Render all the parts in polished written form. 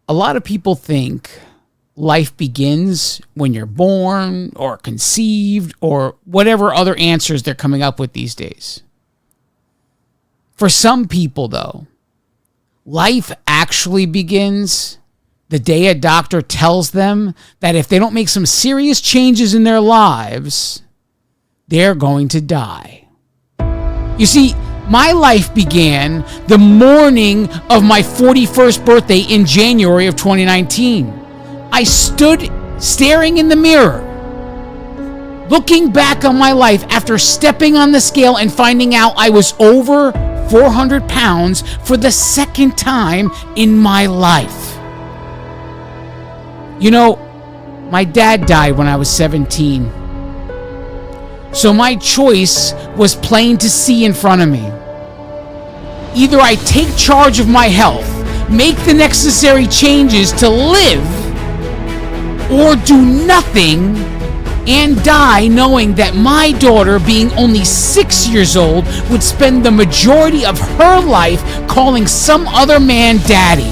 A lot of people think life begins when you're born or conceived or whatever other answers they're coming up with these days. For some people, though, life actually begins the day a doctor tells them that if they don't make some serious changes in their lives, they're going to die. You see, my life began the morning of my 41st birthday in January of 2019. I stood staring in the mirror, looking back on my life after stepping on the scale and finding out I was over 400 pounds for the second time in my life. You know, my dad died when I was 17. So my choice was plain to see in front of me. Either I take charge of my health, make the necessary changes to live, or do nothing and die knowing that my daughter, being only 6 years old, would spend the majority of her life calling some other man daddy.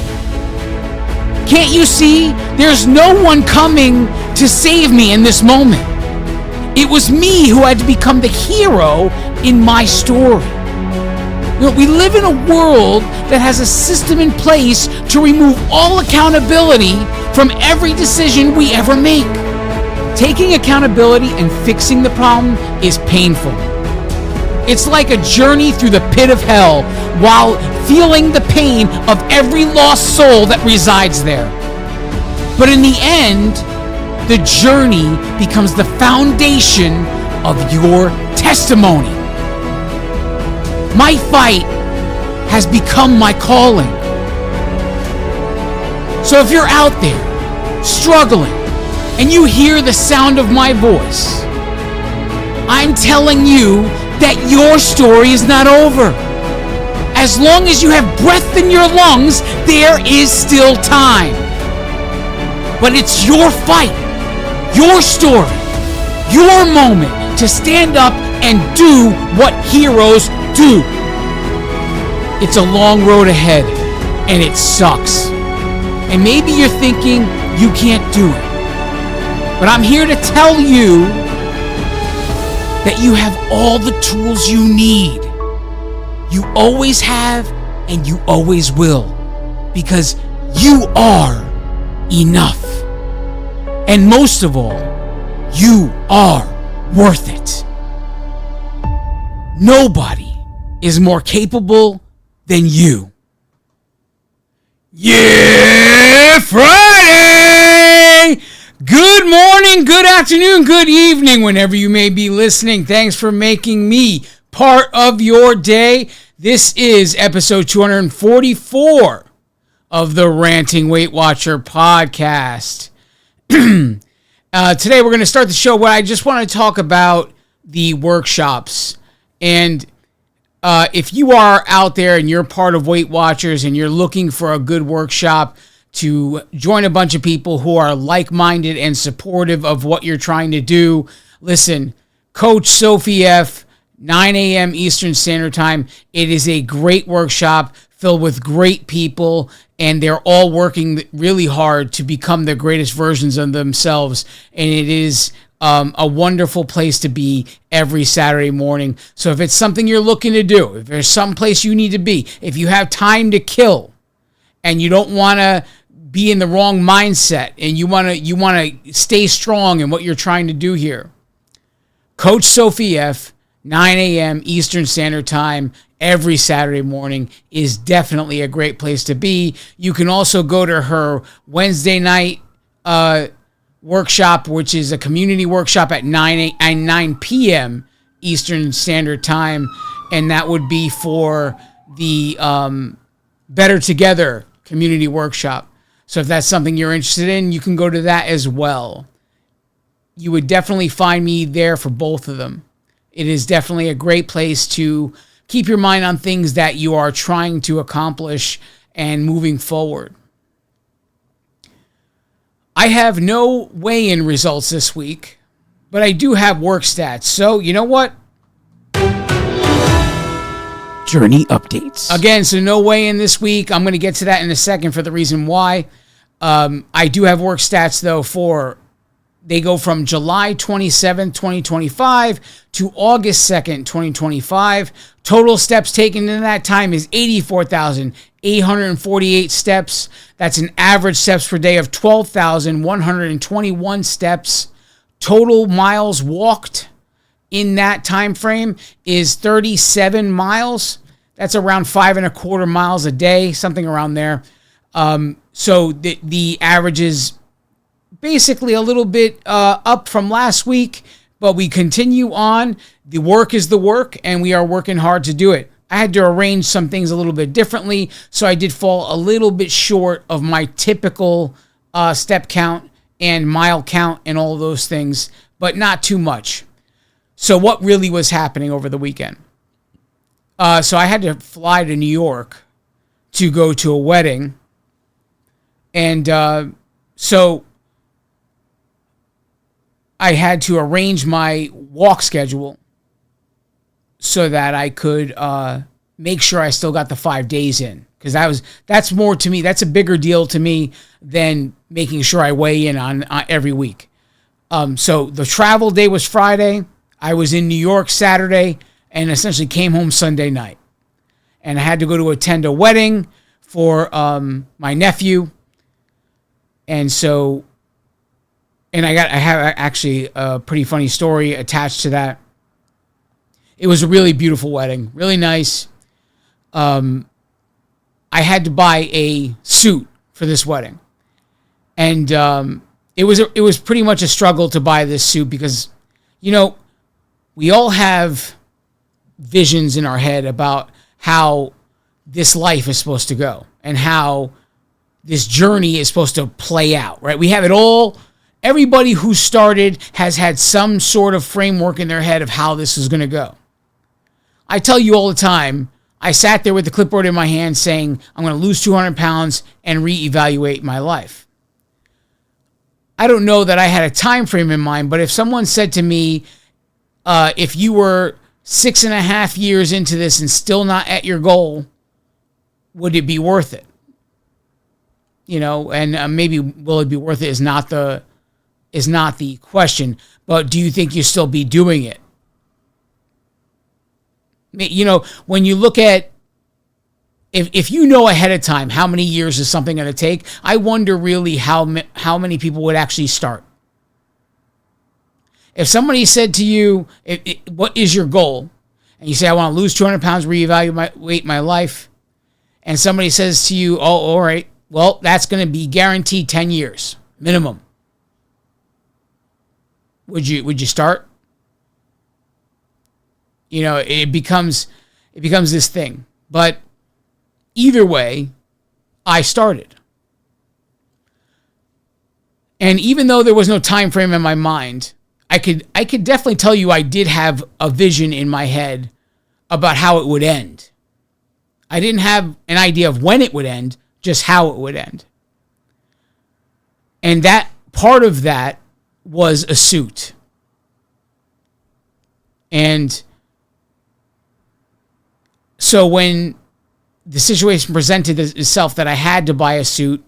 Can't you see? There's no one coming to save me in this moment. It was me who had to become the hero in my story. You know, we live in a world that has a system in place to remove all accountability from every decision we ever make. Taking accountability and fixing the problem is painful. It's like a journey through the pit of hell while feeling the pain of every lost soul that resides there. But in the end, the journey becomes the foundation of your testimony. My fight has become my calling. So if you're out there struggling and you hear the sound of my voice, I'm telling you that your story is not over. As long as you have breath in your lungs, there is still time. But it's your fight, your story, your moment to stand up and do what heroes do. It's a long road ahead, and it sucks. And maybe you're thinking you can't do it. But I'm here to tell you that you have all the tools you need. You always have, and you always will. Because you are enough. And most of all, you are worth it. Nobody is more capable than you. Yeah, Friday! Good morning, good afternoon, good evening, whenever you may be listening. Thanks for making me part of your day. This is episode 244 of the Ranting Weight Watcher podcast. Today we're going to start the show where I just want to talk about the workshops. And if you are out there and you're part of Weight Watchers and you're looking for a good workshop to join a bunch of people who are like-minded and supportive of what you're trying to do, listen, Coach Sophie F., 9 a.m. Eastern Standard Time. It is a great workshop filled with great people, and they're all working really hard to become the greatest versions of themselves. And it is a wonderful place to be every Saturday morning. So if it's something you're looking to do, if there's some place you need to be, if you have time to kill and you don't want to be in the wrong mindset and you want to stay strong in what you're trying to do here, Coach Sophie F., 9 a.m. Eastern Standard Time every Saturday morning is definitely a great place to be. You can also go to her Wednesday night workshop, which is a community workshop at 9 p.m. Eastern Standard Time, and that would be for the Better Together community workshop. So if that's something you're interested in, you can go to that as well. You would definitely find me there for both of them. It is definitely a great place to keep your mind on things that you are trying to accomplish and moving forward. I have no weigh-in results this week, but I do have work stats. So, you know what? Journey updates. Again, so no weigh-in this week. I'm going to get to that in a second for the reason why. I do have work stats, though, they go from July 27th, 2025 to August 2nd, 2025. Total steps taken in that time is 84,848 steps. That's an average steps per day of 12,121 steps. Total miles walked in that time frame is 37 miles. That's around 5.25 miles a day, something around there. So the average is basically a little bit up from last week, but we continue on. The work is the work, and we are working hard to do it. I had to arrange some things a little bit differently, so I did fall a little bit short of my typical step count and mile count and all of those things, but not too much. So what really was happening over the weekend? So I had to fly to New York to go to a wedding, and so I had to arrange my walk schedule so that I could make sure I still got the 5 days in. Because that's more to me. That's a bigger deal to me than making sure I weigh in on every week. So the travel day was Friday. I was in New York Saturday and essentially came home Sunday night. And I had to go to attend a wedding for my nephew. And so... And I have actually a pretty funny story attached to that. It was a really beautiful wedding, really nice. I had to buy a suit for this wedding, and it was pretty much a struggle to buy this suit because, we all have visions in our head about how this life is supposed to go and how this journey is supposed to play out, right? We have it all. Everybody who started has had some sort of framework in their head of how this is going to go. I tell you all the time, I sat there with the clipboard in my hand saying, I'm going to lose 200 pounds and reevaluate my life. I don't know that I had a time frame in mind, but if someone said to me, if you were 6.5 years into this and still not at your goal, would it be worth it? And maybe will it be worth it is not the question, but do you think you'll still be doing it? When you look at, if you know ahead of time how many years is something going to take, I wonder really how many people would actually start. If somebody said to you, what is your goal? And you say, I want to lose 200 pounds, reevaluate my life. And somebody says to you, oh, all right, well, that's going to be guaranteed 10 years minimum. Would you start? It becomes this thing. But either way, I started. And even though there was no time frame in my mind, I could definitely tell you I did have a vision in my head about how it would end. I didn't have an idea of when it would end, just how it would end. And that part of that was a suit. And so when the situation presented itself that I had to buy a suit,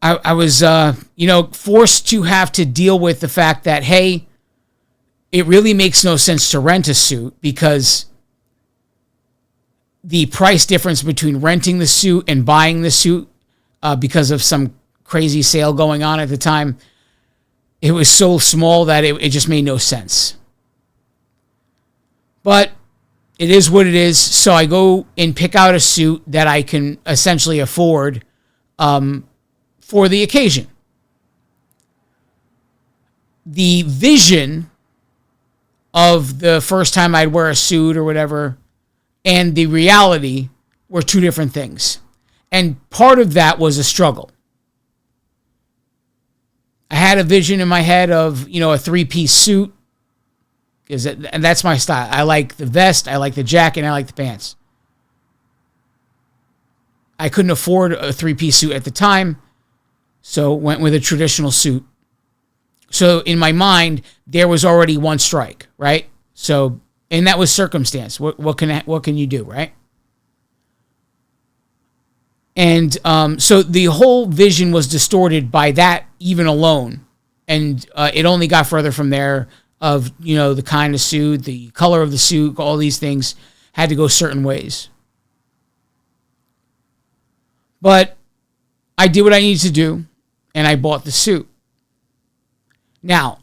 I was, forced to have to deal with the fact that, hey, it really makes no sense to rent a suit because the price difference between renting the suit and buying the suit because of some crazy sale going on at the time, it was so small that it just made no sense. But it is what it is. So I go and pick out a suit that I can essentially afford for the occasion. The vision of the first time I'd wear a suit or whatever and the reality were two different things. And part of that was a struggle. I had a vision in my head of, a three-piece suit. And that's my style. I like the vest, I like the jacket, and I like the pants. I couldn't afford a three-piece suit at the time, so went with a traditional suit. So in my mind, there was already one strike, right? So, and that was circumstance. What can you do, right? And so the whole vision was distorted by that even alone. And it only got further from there of, the kind of suit, the color of the suit, all these things had to go certain ways. But I did what I needed to do, and I bought the suit. Now,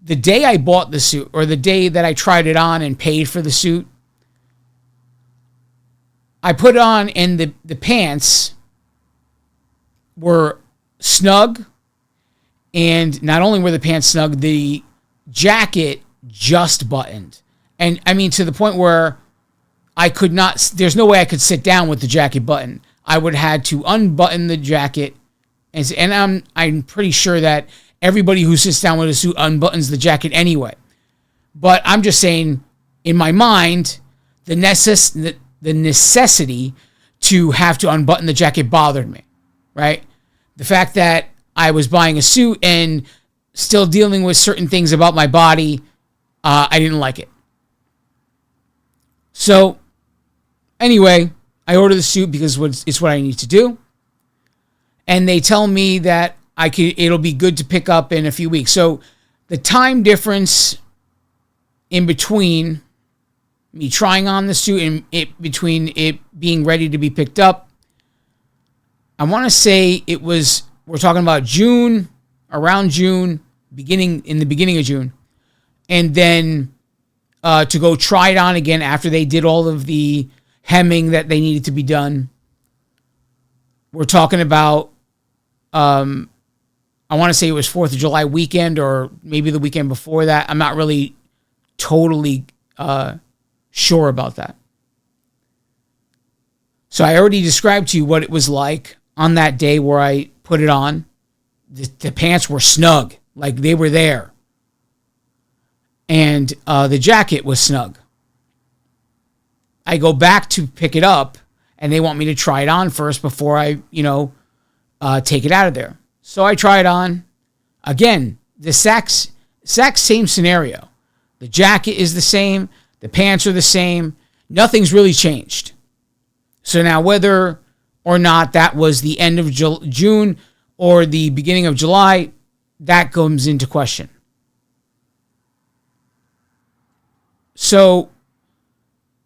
the day I bought the suit, or the day that I tried it on and paid for the suit, I put it on, and the pants were snug. And not only were the pants snug, the jacket just buttoned. And I mean, to the point where I could not, there's no way I could sit down with the jacket button. I would have had to unbutton the jacket. And I'm pretty sure that everybody who sits down with a suit unbuttons the jacket anyway. But I'm just saying, in my mind, the necessity to have to unbutton the jacket bothered me, right? The fact that I was buying a suit and still dealing with certain things about my body, I didn't like it. So, anyway, I ordered the suit because it's what I need to do. And they tell me that it'll be good to pick up in a few weeks. So, the time difference in between me trying on the suit and between it being ready to be picked up, I want to say we're talking about June, around June, in the beginning of June. And then to go try it on again after they did all of the hemming that they needed to be done. We're talking about, I want to say it was 4th of July weekend, or maybe the weekend before that. I'm not really totally sure about that. So I already described to you what it was like on that day where I put it on. The pants were snug, like they were there. And the jacket was snug. I go back to pick it up, and they want me to try it on first before I, take it out of there. So I try it on. Again, the exact same scenario. The jacket is the same. The pants are the same. Nothing's really changed. So now whether or not that was the end of June or the beginning of July, that comes into question. So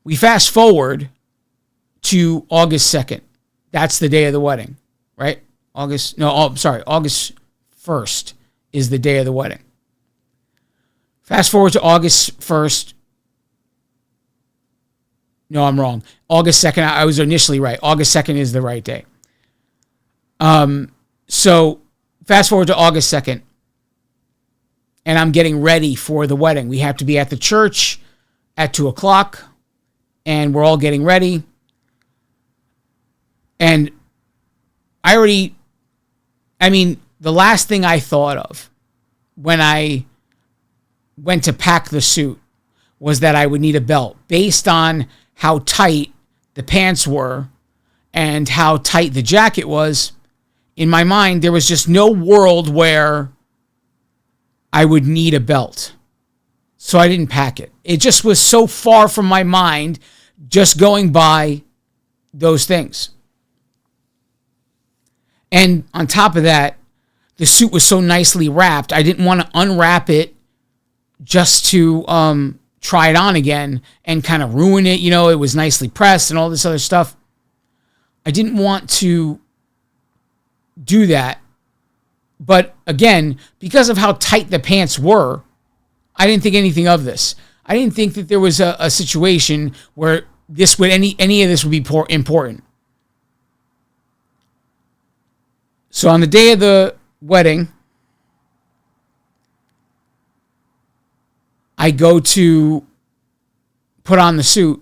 we fast forward to August 2nd. That's the day of the wedding, right? August 1st is the day of the wedding. Fast forward to August 1st. No, I'm wrong. August 2nd, I was initially right. August 2nd is the right day. So fast forward to August 2nd, and I'm getting ready for the wedding. We have to be at the church at 2 o'clock, and we're all getting ready. And the last thing I thought of when I went to pack the suit was that I would need a belt based on how tight the pants were and how tight the jacket was. In my mind, there was just no world where I would need a belt. So I didn't pack it. It just was so far from my mind just going by those things. And on top of that, the suit was so nicely wrapped, I didn't want to unwrap it just to try it on again and kind of ruin it. It was nicely pressed and all this other stuff. I didn't want to do that. But again, because of how tight the pants were, I didn't think anything of this. I didn't think that there was a situation where any of this would be important. So on the day of the wedding, I go to put on the suit,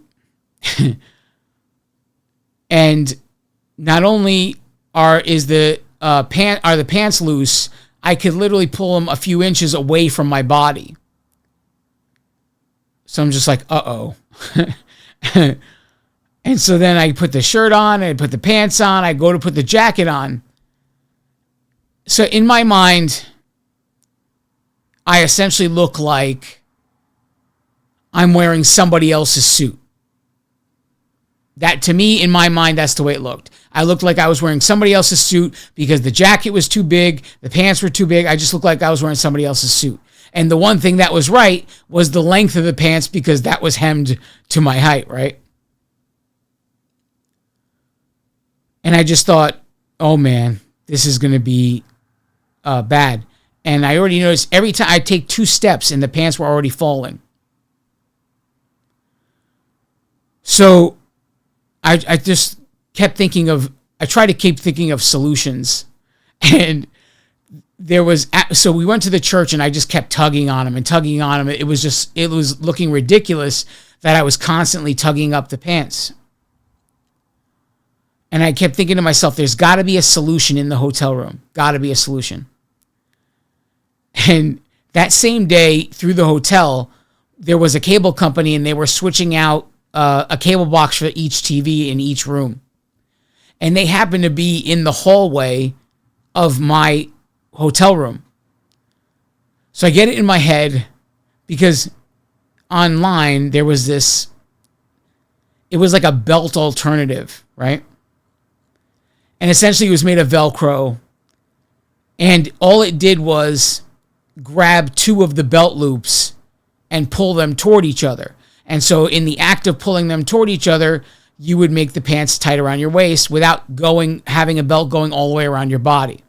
and not only are the pants loose, I could literally pull them a few inches away from my body. So I'm just like, uh-oh. And so then I put the shirt on, I put the pants on, I go to put the jacket on. So in my mind, I essentially look like I'm wearing somebody else's suit. That, to me, in my mind, that's the way it looked. I looked like I was wearing somebody else's suit because the jacket was too big, the pants were too big. I just looked like I was wearing somebody else's suit. And the one thing that was right was the length of the pants, because that was hemmed to my height, right? And I just thought, oh man, this is going to be bad. And I already noticed every time I take 2 steps and the pants were already falling. So I just kept thinking of, I tried to keep thinking of solutions. And so we went to the church and I just kept tugging on him and tugging on him. It was looking ridiculous that I was constantly tugging up the pants. And I kept thinking to myself, there's got to be a solution in the hotel room. Got to be a solution. And that same day through the hotel, there was a cable company and they were switching out a cable box for each TV in each room. And they happened to be in the hallway of my hotel room. So I get it in my head because online there was this, it was like a belt alternative, right? And essentially it was made of Velcro. And all it did was grab 2 of the belt loops and pull them toward each other. And so in the act of pulling them toward each other, you would make the pants tight around your waist without having a belt going all the way around your body.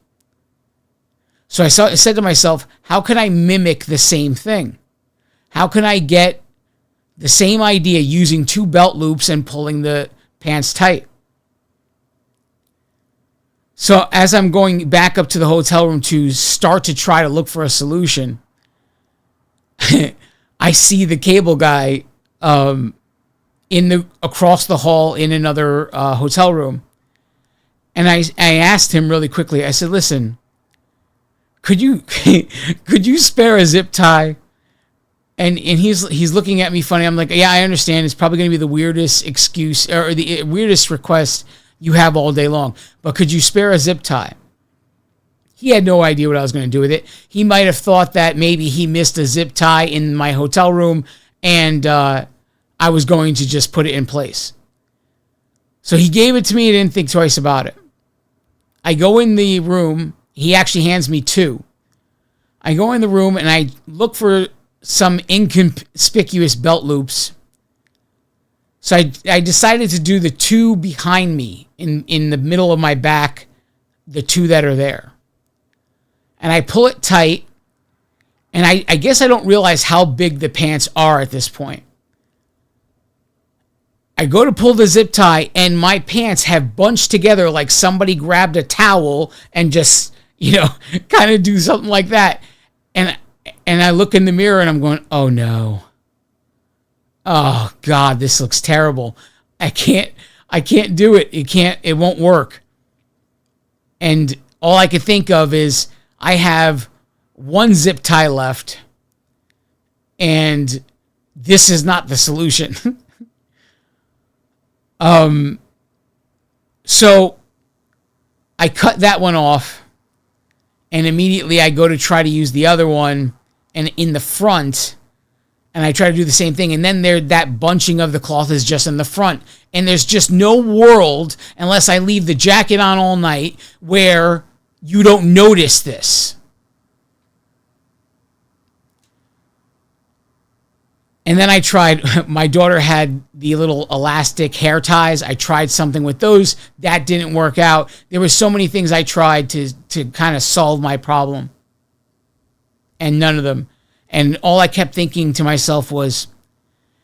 So I said to myself, how can I mimic the same thing? How can I get the same idea using 2 belt loops and pulling the pants tight? So as I'm going back up to the hotel room to start to try to look for a solution, I see the cable guy across the hall in another hotel room. And I asked him really quickly, I said, listen, could you spare a zip tie? And he's looking at me funny. I'm like, yeah, I understand. It's probably going to be the weirdest excuse or the weirdest request you have all day long. But could you spare a zip tie? He had no idea what I was going to do with it. He might have thought that maybe he missed a zip tie in my hotel room and I was going to just put it in place. So he gave it to me and didn't think twice about it. I go in the room. He actually hands me 2. I go in the room and I look for some inconspicuous belt loops. So I decided to do the 2 behind me in the middle of my back, the 2 that are there. And I pull it tight, and I guess I don't realize how big the pants are at this point. I go to pull the zip tie, and my pants have bunched together like somebody grabbed a towel and just, kind of do something like that. And I look in the mirror, and I'm going, oh, no. Oh, God, this looks terrible. I can't do it. It won't work. And all I could think of is I have 1 zip tie left, and this is not the solution. So I cut that one off, and immediately I go to try to use the other one, and in the front, and I try to do the same thing, and then that bunching of the cloth is just in the front, and there's just no world, unless I leave the jacket on all night, where you don't notice this. And then I tried, my daughter had the little elastic hair ties. I tried something with those. That didn't work out. There were so many things I tried to kind of solve my problem. And none of them. And all I kept thinking to myself was,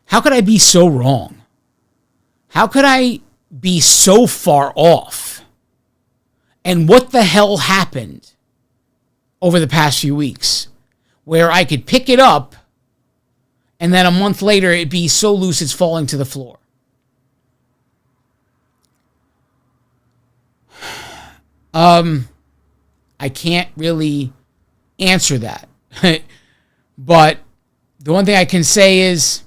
how could I be so wrong? How could I be so far off? And what the hell happened over the past few weeks where I could pick it up and then a month later it'd be so loose it's falling to the floor? I can't really answer that. But the one thing I can say is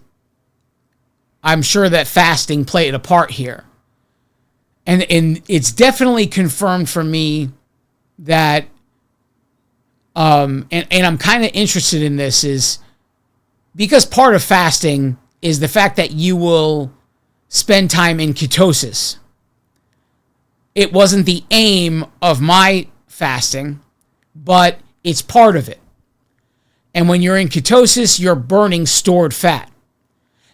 I'm sure that fasting played a part here. And it's definitely confirmed for me that, and I'm kind of interested in this, is because part of fasting is the fact that you will spend time in ketosis. It wasn't the aim of my fasting, but it's part of it. And when you're in ketosis, you're burning stored fat.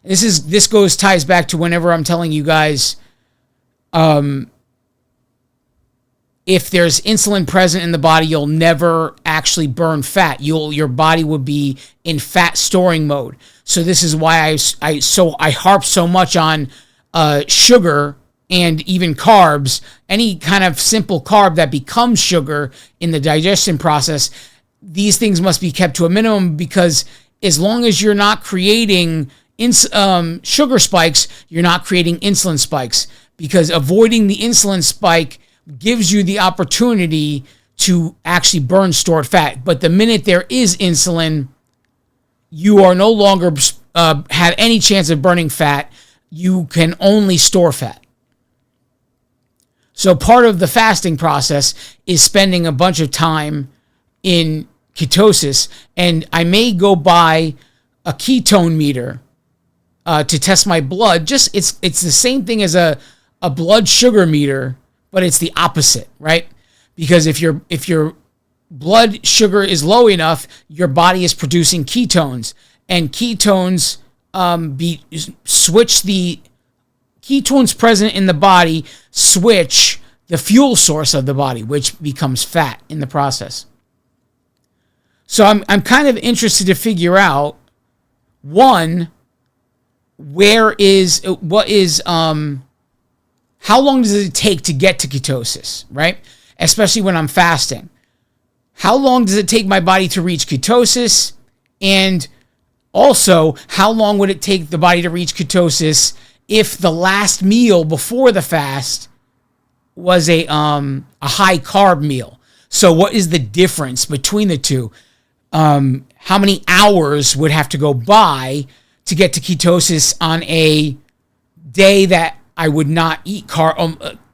This ties back to whenever I'm telling you guys, if there's insulin present in the body, you'll never actually burn fat. Your body will be in fat storing mode. So this is why I harp so much on sugar and even carbs. Any kind of simple carb that becomes sugar in the digestion process, these things must be kept to a minimum, because as long as you're not creating sugar spikes, you're not creating insulin spikes, because avoiding the insulin spike gives you the opportunity to actually burn stored fat. But the minute there is insulin, you are no longer have any chance of burning fat. You can only store fat. So part of the fasting process is spending a bunch of time in ketosis, and I may go buy a ketone meter to test my blood. It's the same thing as a blood sugar meter, but it's the opposite, right? Because if your blood sugar is low enough, your body is producing ketones, and ketones switch the ketones present in the body, switch the fuel source of the body, which becomes fat in the process. So I'm kind of interested to figure out, one, how long does it take to get to ketosis, right? Especially when I'm fasting. How long does it take my body to reach ketosis? And also, how long would it take the body to reach ketosis if the last meal before the fast was a high carb meal? So what is the difference between the two? How many hours would have to go by to get to ketosis on a day that I would not eat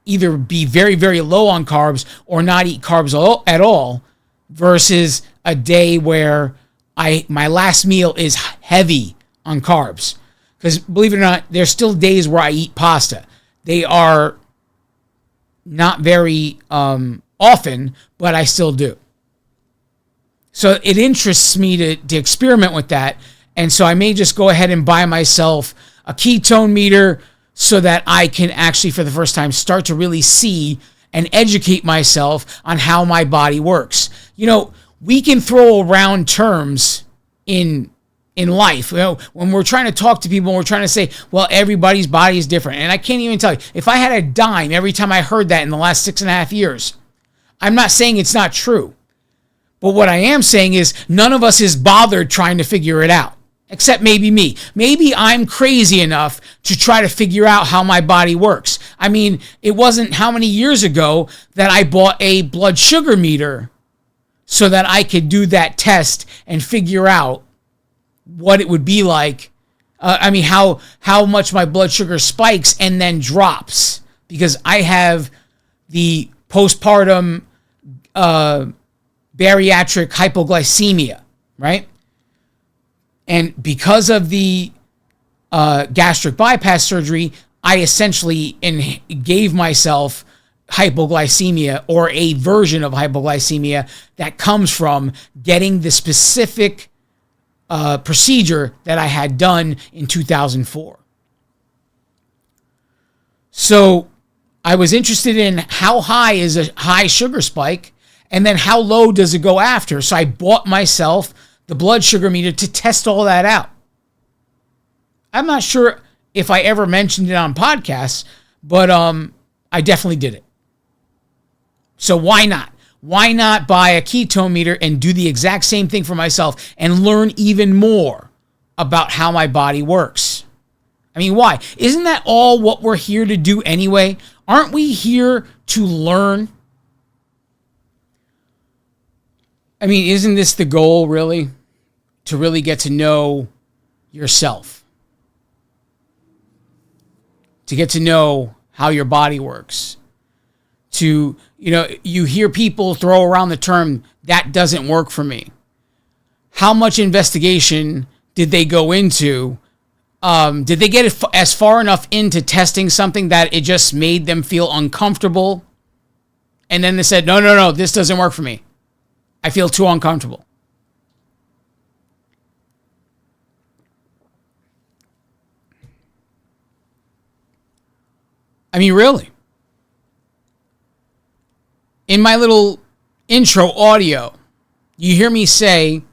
either be very, very low on carbs or not eat carbs at all, versus a day where my last meal is heavy on carbs? Because believe it or not, there's still days where I eat pasta. They are not very often, but I still do. So it interests me to experiment with that. And so I may just go ahead and buy myself a ketone meter so that I can actually, for the first time, start to really see and educate myself on how my body works. You know, we can throw around terms in life. You know, when we're trying to talk to people, we're trying to say, well, everybody's body is different. And I can't even tell you, if I had a dime every time I heard that in the last 6.5 years, I'm not saying it's not true. But what I am saying is none of us is bothered trying to figure it out, except maybe me. Maybe I'm crazy enough to try to figure out how my body works. I mean, it wasn't how many years ago that I bought a blood sugar meter so that I could do that test and figure out what it would be like. How much my blood sugar spikes and then drops, because I have the postpartum bariatric hypoglycemia, right? And because of the gastric bypass surgery, I essentially gave myself hypoglycemia, or a version of hypoglycemia that comes from getting the specific procedure that I had done in 2004. So I was interested in how high is a high sugar spike, and then how low does it go after. So I bought myself the blood sugar meter to test all that out. I'm not sure if I ever mentioned it on podcasts, but I definitely did it. So why not? Why not buy a ketone meter and do the exact same thing for myself and learn even more about how my body works? I mean, why? Isn't that all what we're here to do anyway? Aren't we here to learn? I mean, isn't this the goal, really? To really get to know yourself. To get to know how your body works. You hear people throw around the term, that doesn't work for me. How much investigation did they go into Did they get as far enough into testing something that it just made them feel uncomfortable? And then they said, no, this doesn't work for me. I feel too uncomfortable. I mean, really. In my little intro audio, you hear me say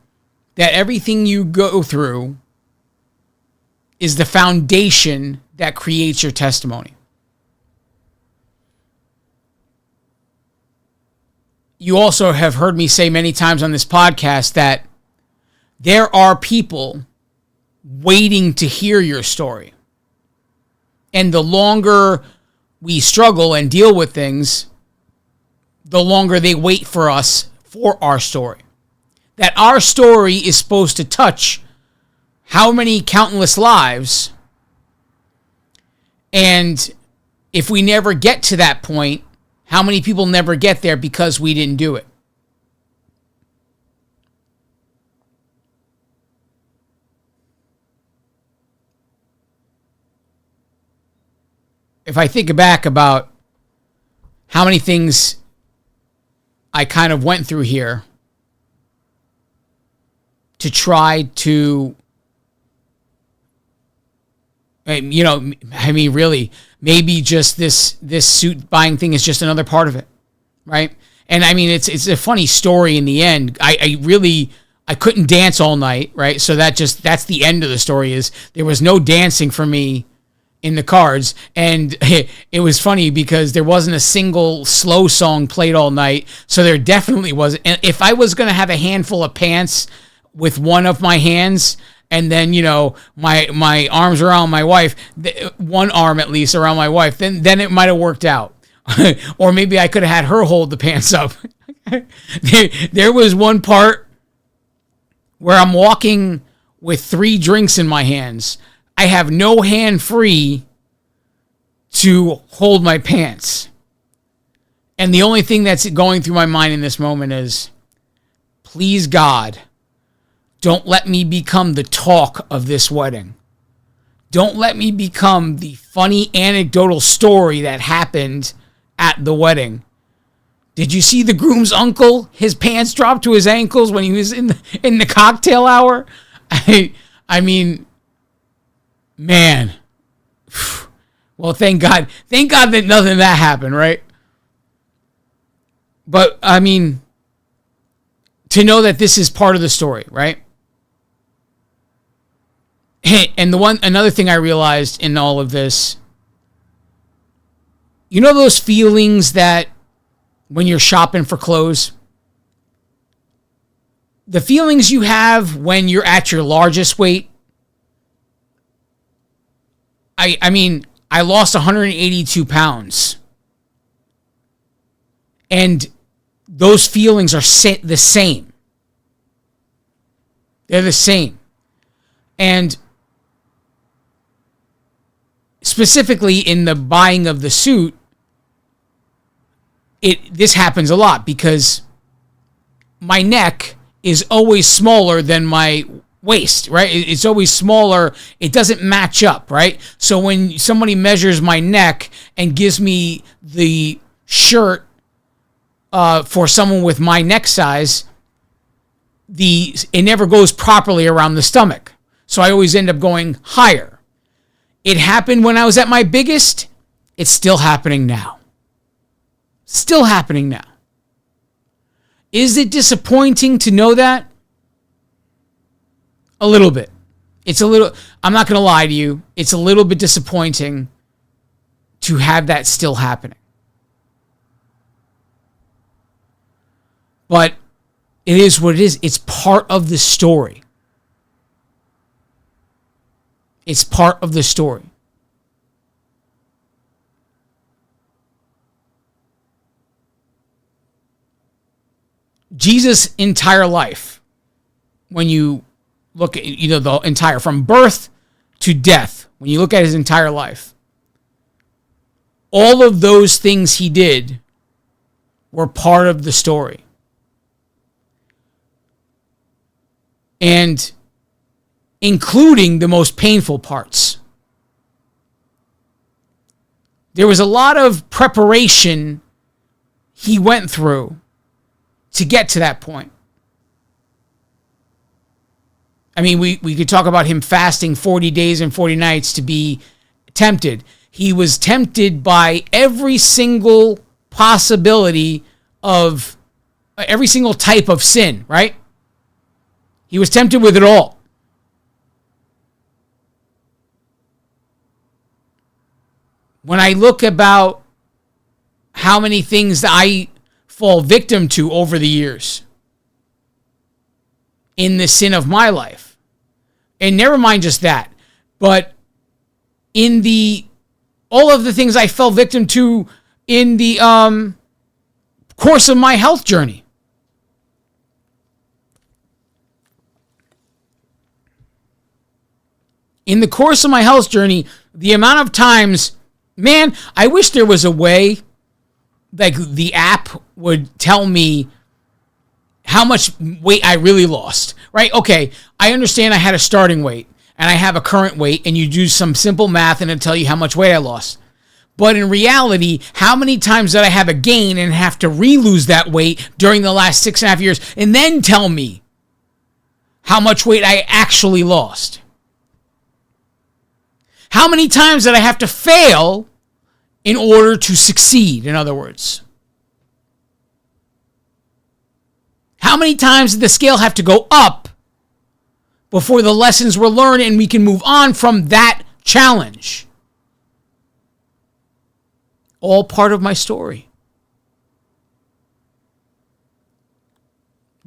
that everything you go through is the foundation that creates your testimony. You also have heard me say many times on this podcast that there are people waiting to hear your story. And the longer we struggle and deal with things, the longer they wait for us for our story. That our story is supposed to touch how many countless lives, and if we never get to that point, how many people never get there because we didn't do it? If I think back about how many things I kind of went through here to try to, really, maybe just this suit buying thing is just another part of it, right? And I mean, it's a funny story in the end. I couldn't dance all night, right? So that's the end of the story. Is there was no dancing for me in the cards, and it was funny because there wasn't a single slow song played all night, so there definitely wasn't. And if I was going to have a handful of pants with one of my hands, and then, my arms around my wife, one arm at least around my wife, then it might have worked out. Or maybe I could have had her hold the pants up. There was one part where I'm walking with 3 drinks in my hands. I have no hand free to hold my pants. And the only thing that's going through my mind in this moment is, please God, don't let me become the talk of this wedding. Don't let me become the funny anecdotal story that happened at the wedding. Did you see the groom's uncle? His pants dropped to his ankles when he was in the cocktail hour. I mean, man. Well, thank God. Thank God that nothing of that happened, right? But I mean, to know that this is part of the story, right? And another thing I realized in all of this, those feelings that when you're shopping for clothes, the feelings you have when you're at your largest weight. I mean, I lost 182 pounds. And those feelings are the same. They're the same. And specifically in the buying of the suit, this happens a lot because my neck is always smaller than my waist, right? It's always smaller. It doesn't match up, right? So when somebody measures my neck and gives me the shirt for someone with my neck size, it never goes properly around the stomach. So I always end up going higher. It happened when I was at my biggest. It's still happening now. Still happening now. Is it disappointing to know that? A little bit. I'm not going to lie to you. It's a little bit disappointing to have that still happening. But it is what it is. It's part of the story. It's part of the story. Jesus' entire life, when you look at the entire, from birth to death, when you look at his entire life, all of those things he did were part of the story. And including the most painful parts. There was a lot of preparation he went through to get to that point. I mean, we could talk about him fasting 40 days and 40 nights to be tempted. He was tempted by every single possibility of every single type of sin, right? He was tempted with it all. When I look about how many things that I fall victim to over the years in the sin of my life, and never mind just that, but in all of the things I fell victim to in the course of my health journey. In the course of my health journey, the amount of times, man, I wish there was a way, like the app would tell me how much weight I really lost, right? Okay, I understand I had a starting weight and I have a current weight, and you do some simple math and it'll tell you how much weight I lost. But in reality, how many times did I have a gain and have to re-lose that weight during the last 6.5 years and then tell me how much weight I actually lost? How many times did I have to fail in order to succeed, in other words? How many times did the scale have to go up before the lessons were learned and we can move on from that challenge? All part of my story.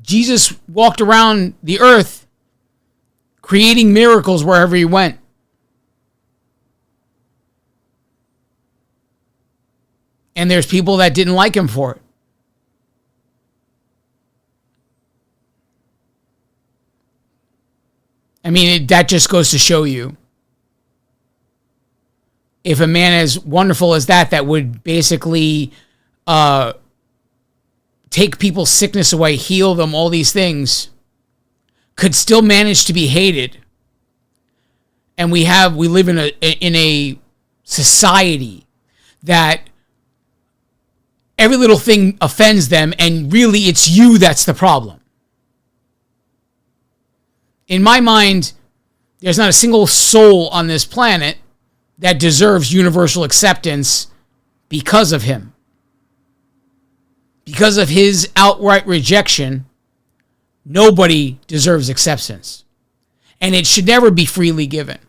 Jesus walked around the earth creating miracles wherever he went. And there's people that didn't like him for it. I mean, that just goes to show you, if a man as wonderful as that would basically take people's sickness away, heal them, all these things, could still manage to be hated. And we live in a society that every little thing offends them, and really it's you that's the problem. In my mind, there's not a single soul on this planet that deserves universal acceptance because of him. Because of his outright rejection, nobody deserves acceptance. And it should never be freely given.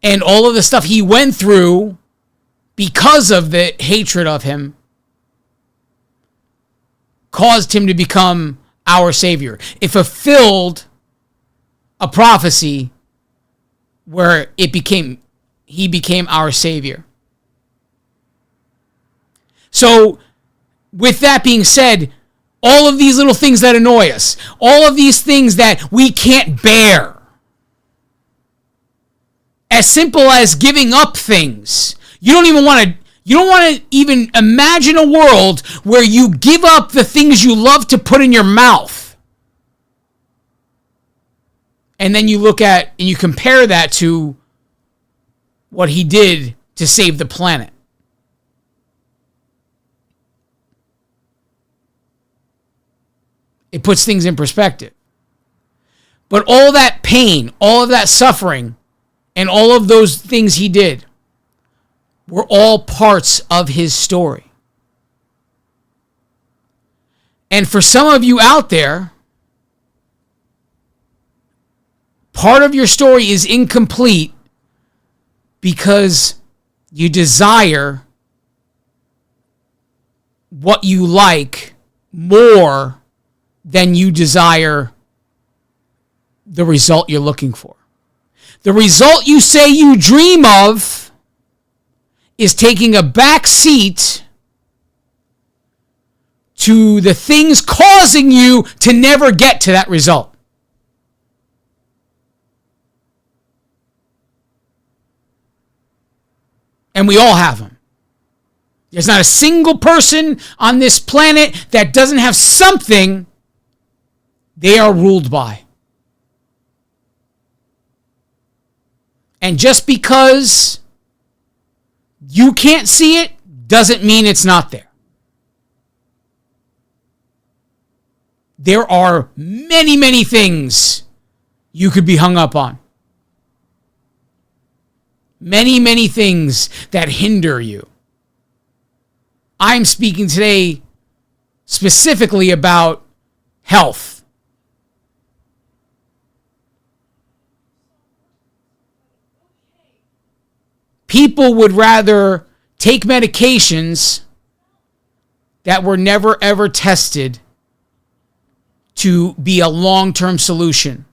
And all of the stuff he went through because of the hatred of him caused him to become our Savior. It fulfilled a prophecy where he became our Savior. So, with that being said, all of these little things that annoy us, all of these things that we can't bear, as simple as giving up things. You don't want to even imagine a world where you give up the things you love to put in your mouth. And then you look at and you compare that to what he did to save the planet. It puts things in perspective. But all that pain, all of that suffering, and all of those things he did were all parts of his story. And for some of you out there, part of your story is incomplete because you desire what you like more than you desire the result you're looking for. The result you say you dream of is taking a back seat to the things causing you to never get to that result. And we all have them. There's not a single person on this planet that doesn't have something they are ruled by. And just because you can't see it doesn't mean it's not there. There are many, many things you could be hung up on. Many, many things that hinder you. I'm speaking today specifically about health. People would rather take medications that were never ever tested to be a long-term solution.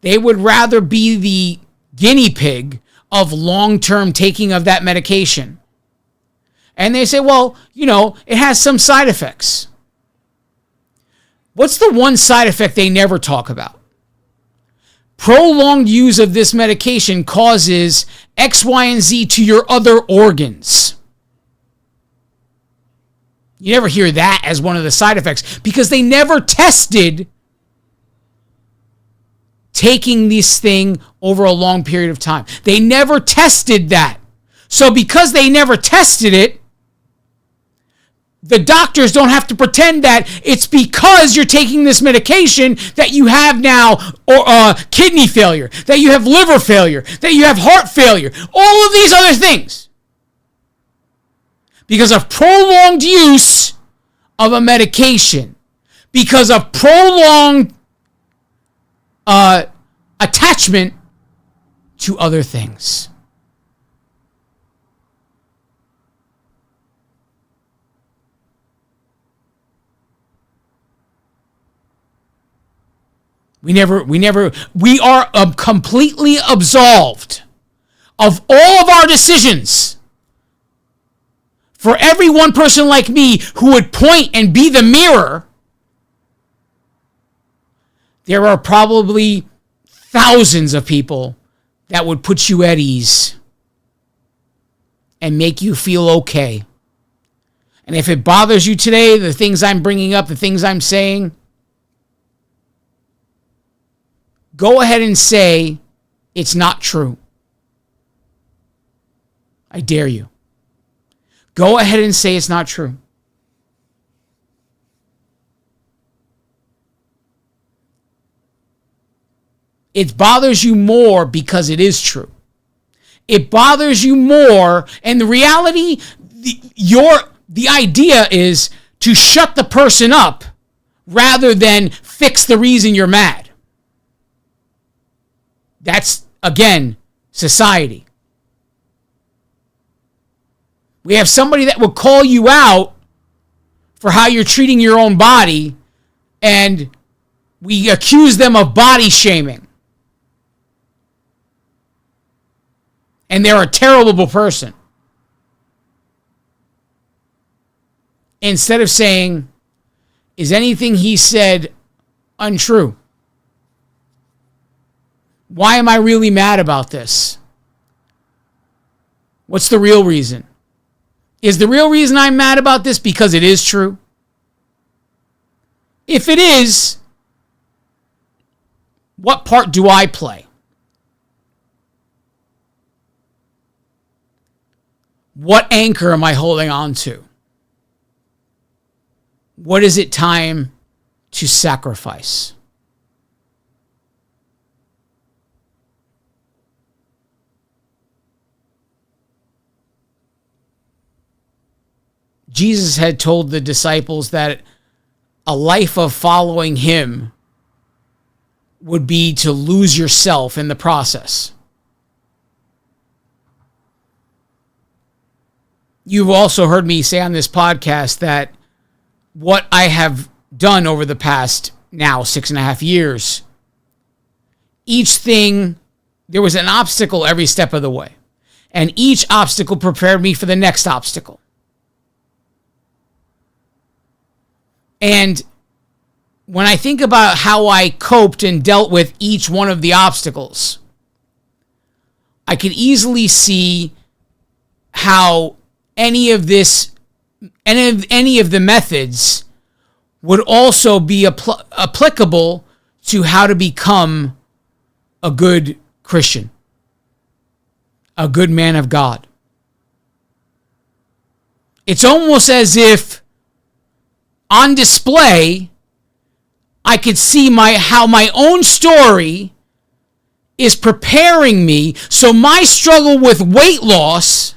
They would rather be the guinea pig of long-term taking of that medication. And they say, well, it has some side effects. What's the one side effect they never talk about? Prolonged use of this medication causes X, Y, and Z to your other organs. You never hear that as one of the side effects because they never tested taking this thing over a long period of time. They never tested that. So because they never tested it, the doctors don't have to pretend that it's because you're taking this medication that you have now kidney failure, that you have liver failure, that you have heart failure, all of these other things. Because of prolonged use of a medication, because of prolonged attachment to other things. We are completely absolved of all of our decisions. For every one person like me who would point and be the mirror, there are probably thousands of people that would put you at ease and make you feel okay. And if it bothers you today, the things I'm bringing up, the things I'm saying, go ahead and say it's not true. I dare you. Go ahead and say it's not true. It bothers you more because it is true. It bothers you more, and the reality, the idea is to shut the person up rather than fix the reason you're mad. That's, again, society. We have somebody that will call you out for how you're treating your own body, and we accuse them of body shaming. And they're a terrible person. Instead of saying, is anything he said untrue? Why am I really mad about this? What's the real reason? Is the real reason I'm mad about this because it is true? If it is, what part do I play? What anchor am I holding on to? What is it time to sacrifice? Jesus had told the disciples that a life of following him would be to lose yourself in the process. You've also heard me say on this podcast that what I have done over the past now 6.5 years, each thing, there was an obstacle every step of the way. And each obstacle prepared me for the next obstacle. And when I think about how I coped and dealt with each one of the obstacles, I could easily see how any of the methods would also be applicable to how to become a good Christian. a good man of God. It's almost as if on display, I could see how my own story is preparing me. So my struggle with weight loss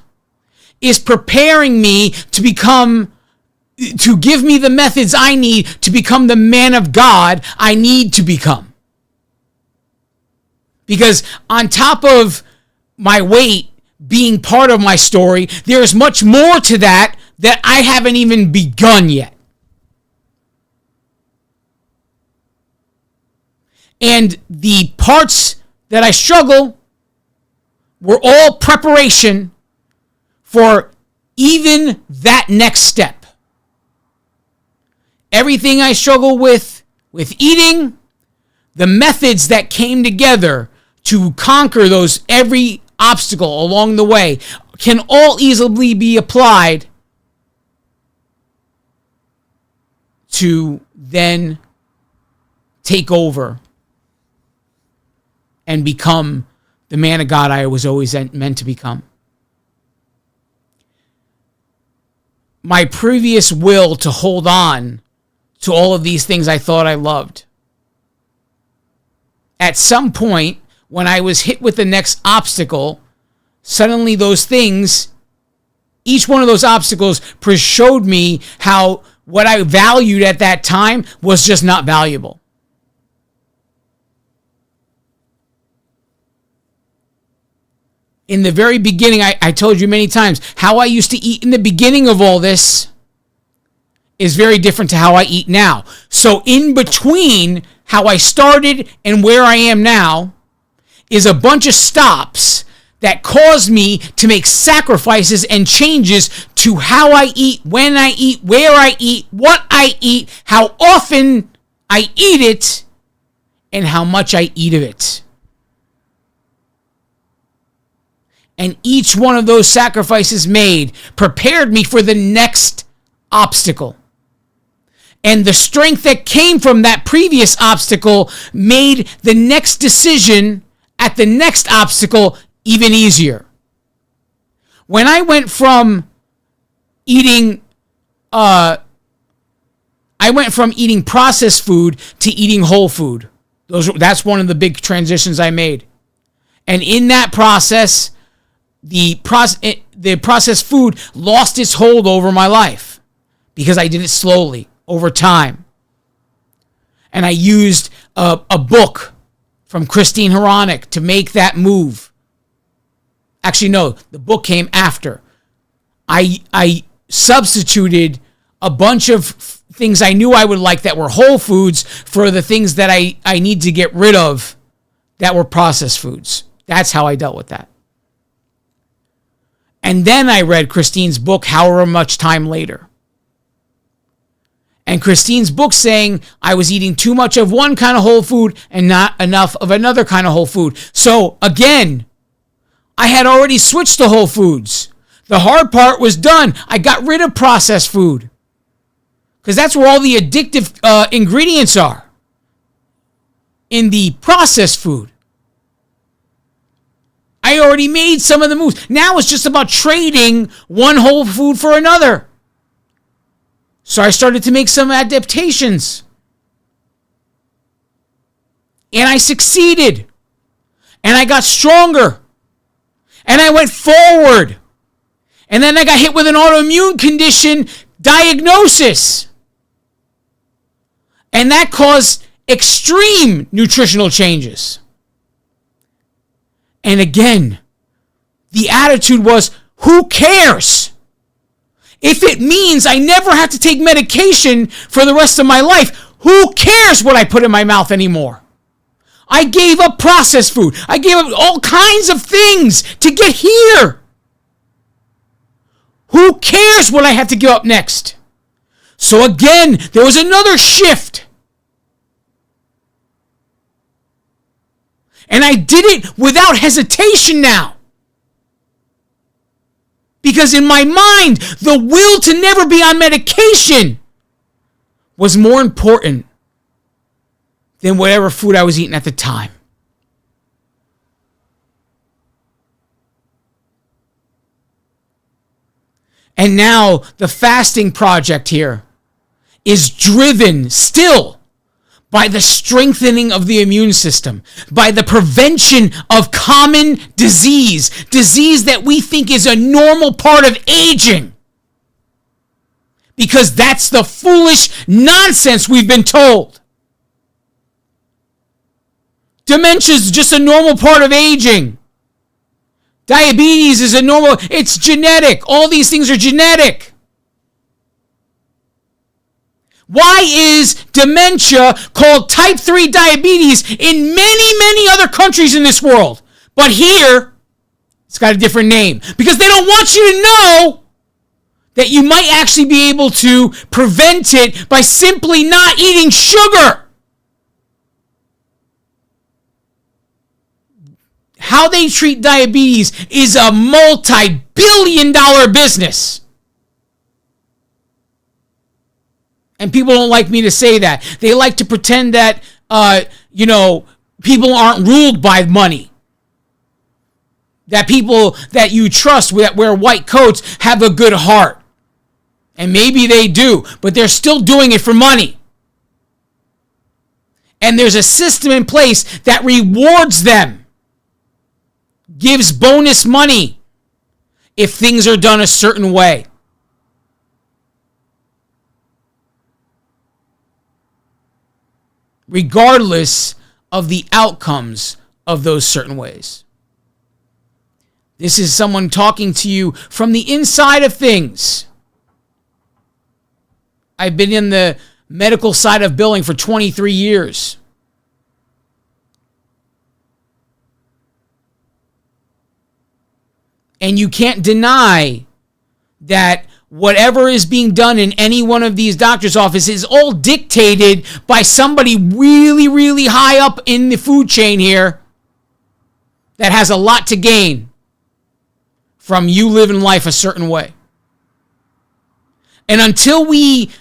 is preparing me to give me the methods I need to become the man of God I need to become. Because on top of my weight being part of my story, there is much more to that I haven't even begun yet. And the parts that I struggle were all preparation for even that next step. Everything I struggle with eating, the methods that came together to conquer every obstacle along the way can all easily be applied to then take over and become the man of God I was always meant to become. My previous will to hold on to all of these things I thought I loved. At some point, when I was hit with the next obstacle, suddenly those things, each one of those obstacles showed me how what I valued at that time was just not valuable. In the very beginning, I told you many times, how I used to eat in the beginning of all this is very different to how I eat now. So in between how I started and where I am now is a bunch of stops that caused me to make sacrifices and changes to how I eat, when I eat, where I eat, what I eat, how often I eat it, and how much I eat of it. And each one of those sacrifices made prepared me for the next obstacle. And the strength that came from that previous obstacle made the next decision at the next obstacle even easier. When I went from eating processed food to eating whole food. That's one of the big transitions I made. And in that process, the processed food lost its hold over my life because I did it slowly over time. And I used a book from Christine Hronik to make that move. Actually, no, the book came after. I substituted a bunch of things I knew I would like that were whole foods for the things that I need to get rid of that were processed foods. That's how I dealt with that. And then I read Christine's book, however much time later. And Christine's book saying I was eating too much of one kind of whole food and not enough of another kind of whole food. So again, I had already switched to whole foods. The hard part was done. I got rid of processed food because that's where all the addictive ingredients are in the processed food. I already made some of the moves. Now it's just about trading one whole food for another. So I started to make some adaptations. And I succeeded. And I got stronger. And I went forward. And then I got hit with an autoimmune condition diagnosis. And that caused extreme nutritional changes. And again, the attitude was, who cares? If it means I never have to take medication for the rest of my life, who cares what I put in my mouth anymore? I gave up processed food. I gave up all kinds of things to get here. Who cares what I have to give up next? So again, there was another shift. And I did it without hesitation now. Because in my mind, the will to never be on medication was more important than whatever food I was eating at the time. And now the fasting project here is driven still by the strengthening of the immune system, by the prevention of common disease that we think is a normal part of aging. Because that's the foolish nonsense we've been told. Dementia is just a normal part of aging. Diabetes is it's genetic. All these things are genetic. Why is dementia called type 3 diabetes in many, many other countries in this world? But here, it's got a different name. Because they don't want you to know that you might actually be able to prevent it by simply not eating sugar. How they treat diabetes is a multi-billion-dollar business. And people don't like me to say that. They like to pretend that, people aren't ruled by money. That people that you trust that wear white coats have a good heart. And maybe they do, but they're still doing it for money. And there's a system in place that rewards them, gives bonus money if things are done a certain way. Regardless of the outcomes of those certain ways. This is someone talking to you from the inside of things. I've been in the medical side of billing for 23 years. And you can't deny that whatever is being done in any one of these doctor's offices is all dictated by somebody really, really high up in the food chain here that has a lot to gain from you living life a certain way. And until we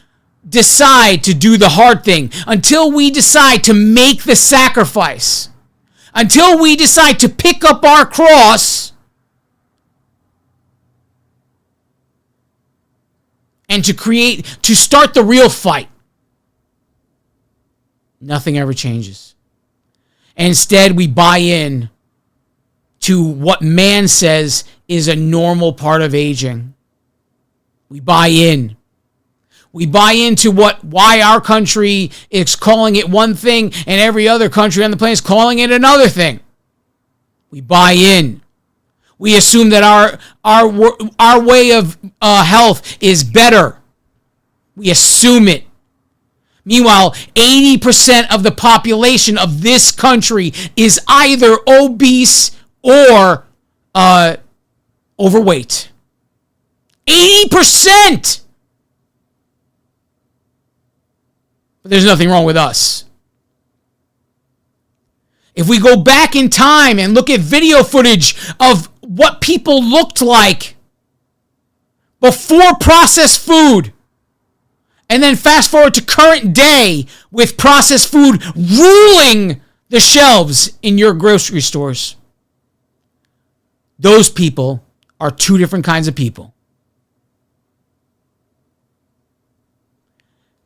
decide to do the hard thing, until we decide to make the sacrifice, until we decide to pick up our cross and to start the real fight, nothing ever changes. And instead, we buy in to what man says is a normal part of aging. We buy in. We buy into why our country is calling it one thing and every other country on the planet is calling it another thing. We buy in. We assume that our way of health is better. We assume it. Meanwhile, 80% of the population of this country is either obese or overweight. 80%! But there's nothing wrong with us. If we go back in time and look at video footage of what people looked like before processed food, and then fast forward to current day with processed food ruling the shelves in your grocery stores, those people are two different kinds of people.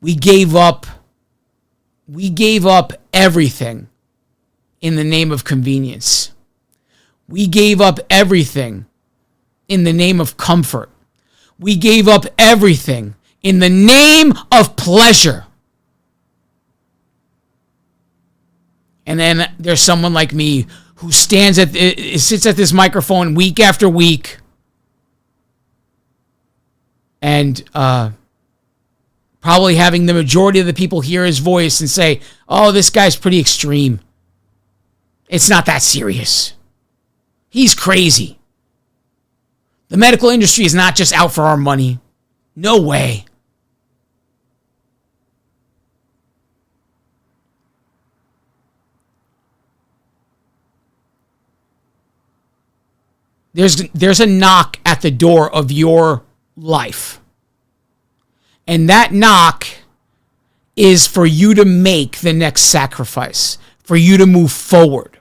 We gave up everything in the name of convenience. We gave up everything in the name of comfort. We gave up everything in the name of pleasure. And then there's someone like me who sits at this microphone week after week and probably having the majority of the people hear his voice and say, oh, this guy's pretty extreme. It's not that serious. He's crazy. The medical industry is not just out for our money. No way. There's a knock at the door of your life. And that knock is for you to make the next sacrifice, for you to move forward.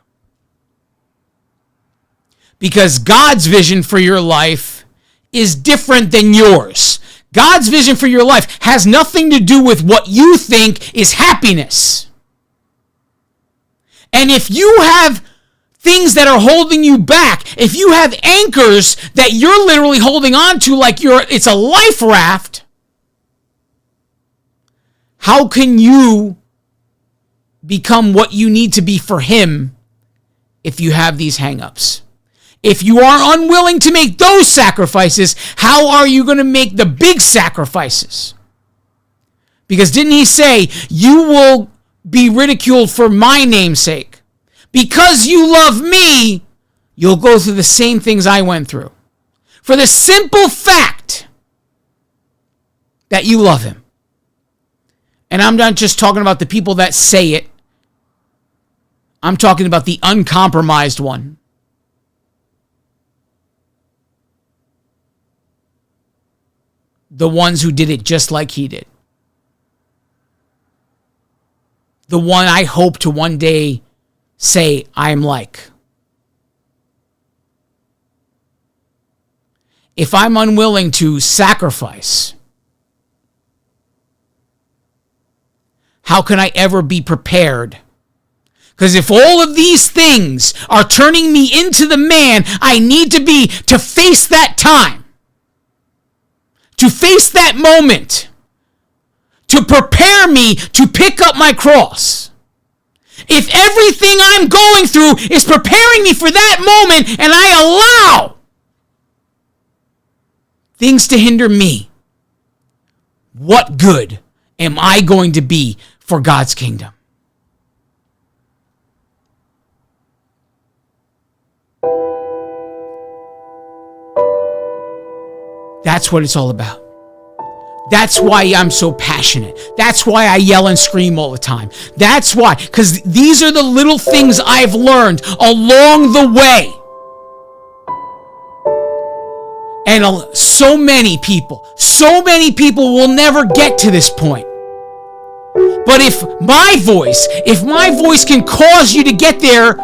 Because God's vision for your life is different than yours. God's vision for your life has nothing to do with what you think is happiness. And if you have things that are holding you back, if you have anchors that you're literally holding on to like it's a life raft, how can you become what you need to be for him if you have these hang-ups? If you are unwilling to make those sacrifices, how are you going to make the big sacrifices? Because didn't he say, you will be ridiculed for my name's sake? Because you love me, you'll go through the same things I went through. For the simple fact that you love him. And I'm not just talking about the people that say it. I'm talking about the uncompromised one. The ones who did it just like he did. The one I hope to one day say I'm like. If I'm unwilling to sacrifice, how can I ever be prepared? Because if all of these things are turning me into the man I need to be to face that time, to face that moment, to prepare me to pick up my cross. If everything I'm going through is preparing me for that moment and I allow things to hinder me, what good am I going to be for God's kingdom? That's what it's all about. That's why I'm so passionate. That's why I yell and scream all the time. That's why, because these are the little things I've learned along the way. And so many people will never get to this point. But if my voice can cause you to get there,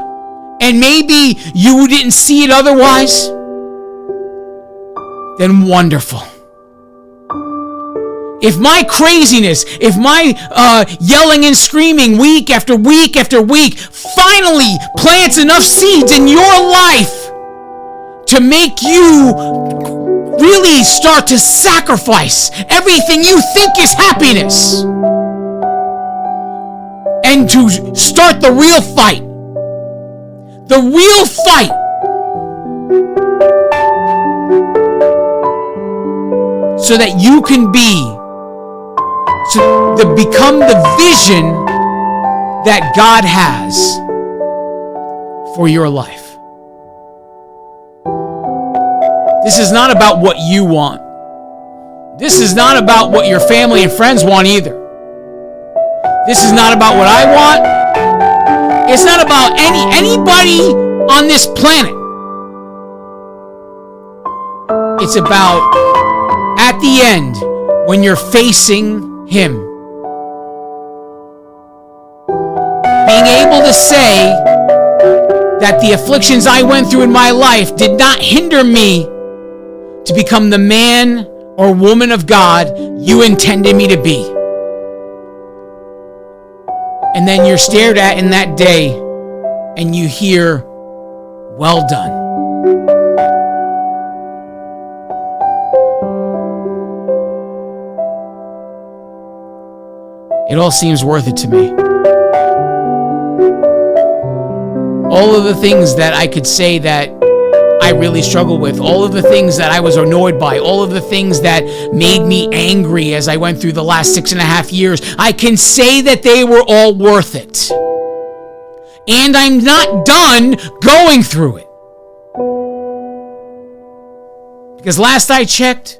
and maybe you didn't see it otherwise, then wonderful. If my craziness, if my yelling and screaming week after week after week finally plants enough seeds in your life to make you really start to sacrifice everything you think is happiness and to start the real fight. The real fight. So that you can become the vision that God has for your life. This is not about what you want. This is not about what your family and friends want either. This is not about what I want. It's not about anybody on this planet. It's about, at the end, when you're facing him, being able to say that the afflictions I went through in my life did not hinder me to become the man or woman of God you intended me to be. And then you're stared at in that day and you hear, well done. It all seems worth it to me. All of the things that I could say that I really struggled with, all of the things that I was annoyed by, all of the things that made me angry as I went through the last 6.5 years, I can say that they were all worth it. And I'm not done going through it. Because last I checked,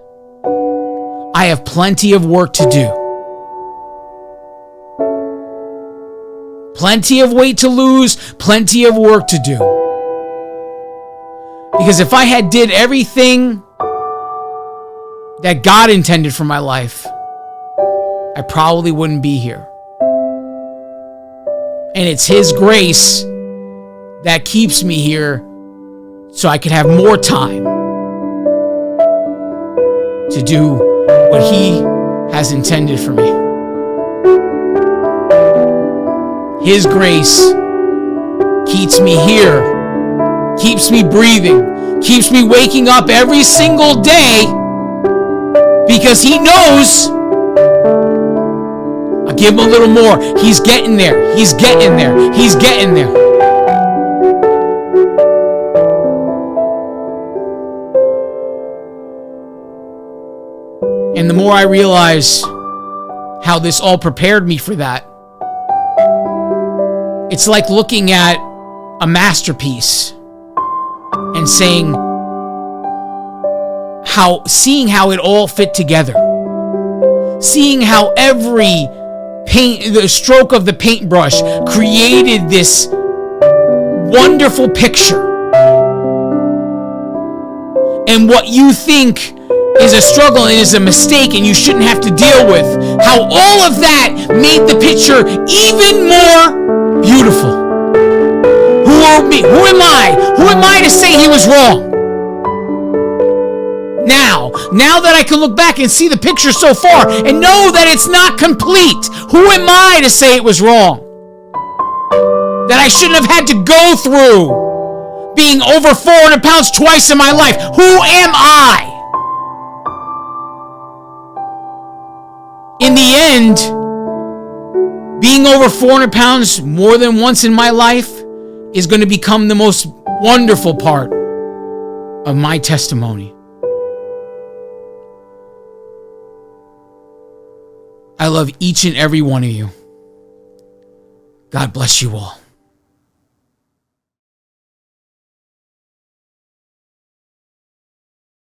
I have plenty of work to do. Plenty of weight to lose, plenty of work to do. Because if I had did everything that God intended for my life, I probably wouldn't be here. And it's his grace that keeps me here so I can have more time to do what He has intended for me. His grace keeps me here, keeps me breathing, keeps me waking up every single day, because He knows I'll give Him a little more. He's getting there. He's getting there. He's getting there. And the more I realize how this all prepared me for that, it's like looking at a masterpiece and seeing how it all fit together. Seeing how every the stroke of the paintbrush created this wonderful picture. And what you think is a struggle and is a mistake and you shouldn't have to deal with, how all of that made the picture even more beautiful. Who are me? Who am I? Who am I to say he was wrong? Now that I can look back and see the picture so far and know that it's not complete, who am I to say it was wrong? That I shouldn't have had to go through being over 400 pounds twice in my life. Who am I? In the end, being over 400 pounds more than once in my life is going to become the most wonderful part of my testimony. I love each and every one of you. God bless you all.